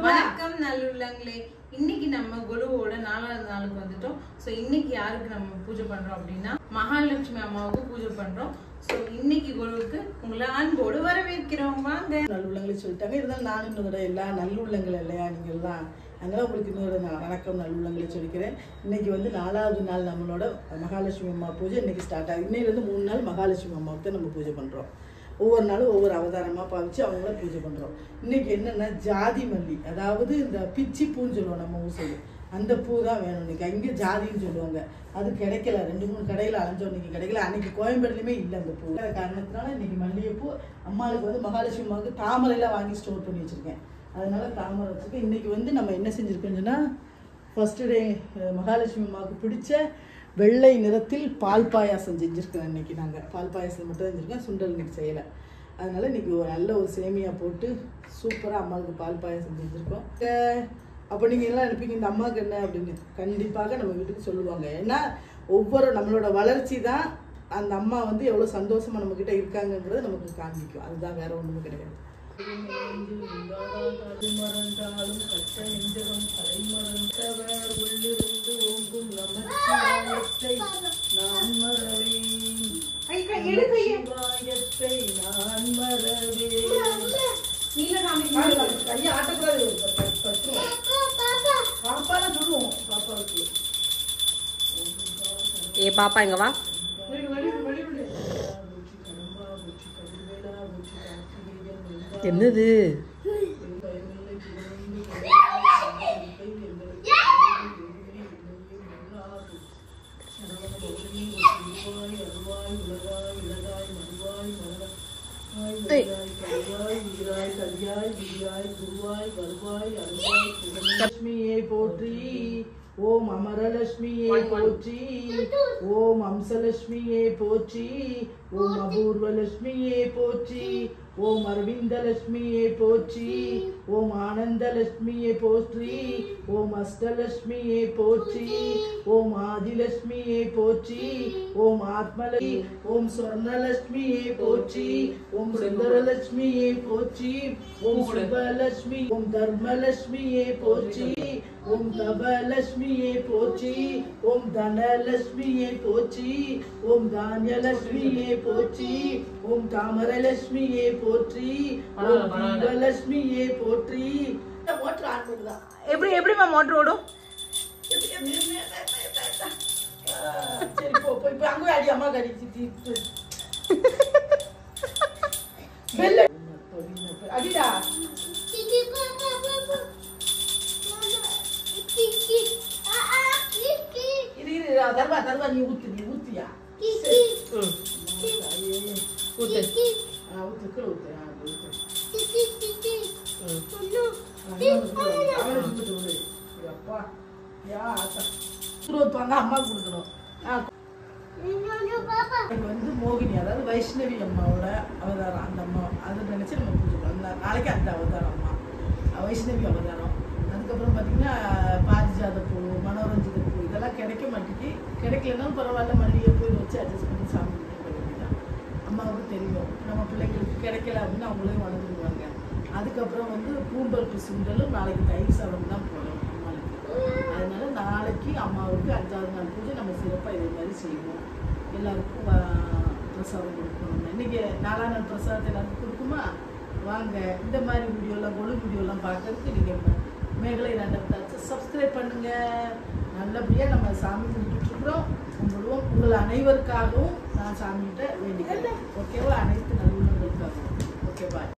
வணக்கம் நல்லுள்ளங்களே. இன்னைக்கு நம்ம குருவோட 4வது நாளுக்கு வந்துட்டோம். ஸோ இன்னைக்கு யாருக்கு நம்ம பூஜை பண்றோம் அப்படின்னா மகாலட்சுமி அம்மாவுக்கு பூஜை பண்றோம். ஸோ இன்னைக்கு குருவுக்கு உங்களை அன்போடு வரவேற்கிறோம். வாங்க. நல்லுள்ளங்களை சொல்லிட்டாங்க. இருந்தாலும் நான் இன்னொரு எல்லா நல்லுள்ளங்கள் இல்லையா நீங்கள்லாம், அதனால உங்களுக்கு இன்னொரு வணக்கம் நல்லுள்ளங்களை சொல்லிக்கிறேன். இன்னைக்கு வந்து 4வது நாள் நம்மளோட மகாலட்சுமி அம்மா பூஜை இன்னைக்கு ஸ்டார்ட் ஆகுது. இன்னையிலேருந்து 3 நாள் மகாலட்சுமி அம்மாவுக்கு தான் நம்ம பூஜை பண்ணுறோம். ஒவ்வொரு நாளும் ஒவ்வொரு அவதாரமாக பாவிச்சு அவங்கள பூஜை பண்ணுறோம். இன்றைக்கி என்னென்னா ஜாதி மல்லி, அதாவது இந்த பிச்சி பூன்னு சொல்லுவோம் நம்ம ஊர் சைடு, அந்த பூ தான் வேணும் இன்றைக்கி. அங்கே ஜாதின்னு சொல்லுவாங்க. அது கிடைக்கல, 2-3 கடையில் அலைஞ்சோம், இன்றைக்கி கிடைக்கல. அன்றைக்கி கோயம்பேடுலையுமே இல்லை அந்த பூ. காரணத்தினால இன்றைக்கி மல்லிகைப்பூ அம்மாளுக்கு வந்து மகாலட்சுமி அம்மாவுக்கு தாமரையெல்லாம் வாங்கி ஸ்டோர் பண்ணி வச்சுருக்கேன். அதனால் தாமரை வச்சுருக்கேன். இன்றைக்கி வந்து நம்ம என்ன செஞ்சுருக்கோன்னு சொன்னால், ஃபஸ்ட்டு டே மகாலட்சுமி அம்மாவுக்கு பிடிச்ச வெள்ளை நிறத்தில் பால் பாயாசம் செஞ்சுருக்கோம். இன்றைக்கி நாங்கள் பால் பாயாசம் மட்டும் செஞ்சுருக்கோம், சுண்டல் இன்றைக்கி செய்யலை. அதனால் இன்றைக்கி ஒரு நல்ல ஒரு சேமியா போட்டு சூப்பராக அம்மாவுக்கு பால் பாயாசம் செஞ்சுருக்கோம். அப்போ நீங்கள் எல்லாம் நினைப்பீங்க இந்த அம்மாவுக்கு என்ன அப்படின்னு. கண்டிப்பாக நம்ம வீட்டுக்கு சொல்லுவாங்க. ஏன்னா ஒவ்வொரு நம்மளோட வளர்ச்சி தான் அந்த அம்மா வந்து எவ்வளோ சந்தோஷமாக நம்மக்கிட்ட இருக்காங்கங்கிறத நமக்கு காண்பிக்கும். அதுதான் வேறு ஒன்றுமே கிடையாது. மறந்தாலும் கட்ட நெஞ்சகம் தலைமறந்தவர் உள்ளிருந்து ஓங்கும் நமச்சிவாயத்தை நான் மறவேன், சிவாயத்தை நான் மறவேன். கையை ஆட்டக்கூடாது, பாப்பாலாம் சொல்லுவோம் பாப்பாவுக்கு. ஏ பாப்பா இங்க வா. என்னது? லட்சுமியை போற்றி, ஓம் அமரலட்சுமியை போற்றி, ஓம் அம்சலட்சுமியை போற்றி, ஓம் அபூர்வலட்சுமியை போற்றி, ஓம் அரவிந்தலட்சுமியை போற்றி, ஓம் ஆனந்தலட்சுமியை போற்றி, ஓம் அஷ்டலட்சுமியை போற்றி, ஓம் ஆதிலட்சுமியை போற்றி, ஓம் ஆத்மலட்சுமி, ஓம் ஸ்வர்ணலட்சுமியை போற்றி, ஓம் சுந்தரலட்சுமியை போற்றி, ஓம் சுபலட்சுமி, ஓம் தர்மலட்சுமியை போற்றி, ஓம் தபலட்சுமியை போற்றி, ஓம் தனலட்சுமியை போற்றி, ஓம் தானியலட்சுமியை போற்றி, ஓம் தாமரலட்சுமியை போற்றி, ஓம் தீபலட்சுமியை போற்றி. மோட்டர் ஆன் பண்ணுதான். எப்படிமா மோட்டர் ஓடும்? சரி போ, இப்போ அங்கே அடி அம்மா கடி அடிடா. இது தருவா தருவா, நீ ஊத்து, நீ ஊத்தியா ஊத்து, ஊத்து கீழே ஊத்து. அப்பா யா வைப்பாங்க, அம்மா கொடுக்கணும். வந்து மோகினி, அதாவது வைஷ்ணவி அம்மாவோட அவதாரம். அந்த அம்மா அதை நினைச்சு நம்ம பூஜை நாளைக்கு அந்த அவதாரம் அம்மா வைஷ்ணவி அவதாரம். அதுக்கப்புறம் பார்த்தீங்கன்னா பாரிஜாத பூ, மனோரஞ்சித பூ இதெல்லாம் கிடைக்க மாட்டேங்கி. கிடைக்கலன்னாலும் பரவாயில்ல, மல்லிகைப்பூ இதை வச்சு அட்ஜஸ்ட் பண்ணி சாமி பண்ணிக்கலாம். அம்மாவுக்கு தெரியும் நம்ம பிள்ளைங்களுக்கு கிடைக்கல அப்படின்னு அவங்களையும் வளர்ந்துருவாங்க. அதுக்கப்புறம் வந்து பூம்பருப்பு சுண்டலும் நாளைக்கு தயிர் சாதம் தான் போடணும் அம்மாவுக்கு. அதனால நாளைக்கு அம்மாவுக்கு 5வது நாள் பூஜை நம்ம சிறப்பாக இதே மாதிரி செய்வோம். எல்லாருக்கும் பிரசாதம் கொடுக்கணும். இன்னைக்கு 4ஆம் நாள் பிரசாதத்தை எல்லாருக்கும் கொடுக்குமா? வாங்க. இந்த மாதிரி வீடியோலாம் கொழு வீடியோலாம் பார்க்கறதுக்கு நீங்கள் மேகலை நாடகத்தை சப்ஸ்கிரைப் பண்ணுங்கள். நல்லபடியாக நம்ம சாமி கும்பிட்டுருக்குறோம், கும்பிடுவோம். உங்கள் அனைவருக்காகவும் நான் சாமிகிட்ட வேண்டிக்கிறேன். ஓகேவா? அனைத்து நல்லுள்ளங்களுக்காகவும். ஓகே, பாய்.